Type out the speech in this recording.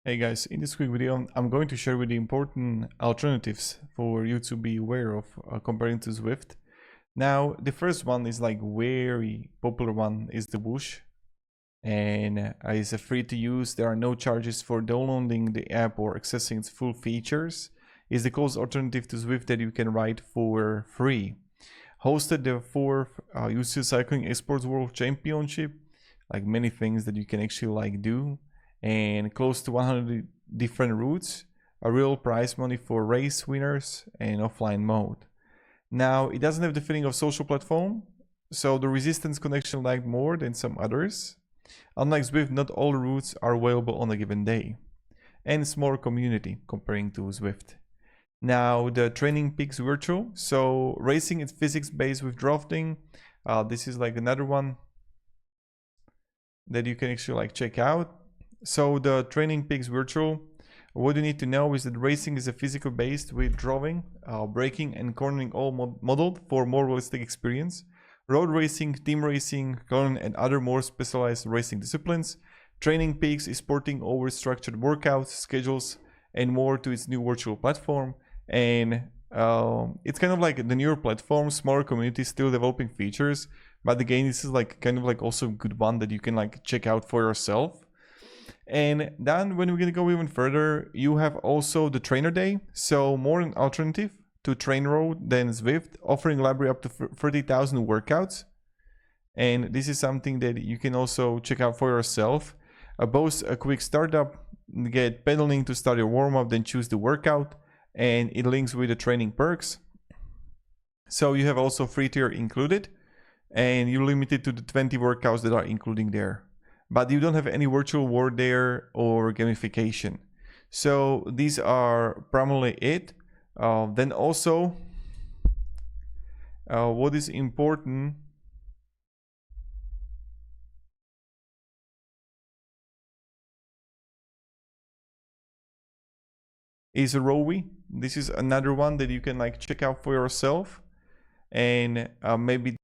Hey guys, in this quick video I'm going to share with you important alternatives for you to be aware of comparing to Zwift. Now the first one is like very popular one is the Whoosh, and it's free to use. There are no charges for downloading the app or accessing its full features. It's the close alternative to Zwift that you can ride for free. Hosted the 4th UCI Cycling Esports World Championship, like many things that you can actually like do, and close to 100 different routes, a real prize money for race winners, and offline mode. Now it doesn't have the feeling of social platform, so the resistance connection lagged more than some others. Unlike Zwift, not all routes are available on a given day, and it's more community comparing to Zwift. Now the training peaks virtual, so racing is physics based with drafting. This is like another one that you can actually like check out. So the training peaks virtual, what you need to know is that racing is a physical based with drawing, braking and cornering all modeled for more realistic experience. Road racing, team racing, clone and other more specialized racing disciplines. Training Peaks is porting over structured workouts, schedules and more to its new virtual platform. And it's kind of like the newer platform, smaller community, still developing features. But again, this is like kind of like also a good one that you can like check out for yourself. And then when we're gonna go even further, you have also the Trainer Day, so more an alternative to Train Road than Zwift, offering library up to 30,000 workouts. And this is something that you can also check out for yourself. Both a quick startup, get pedaling to start your warm-up, then choose the workout, and it links with the training perks. So you have also free tier included, and you're limited to the 20 workouts that are including there. But you don't have any virtual world there or gamification. So these are primarily it. Then also, what is important is Rowi. This is another one that you can like check out for yourself, and maybe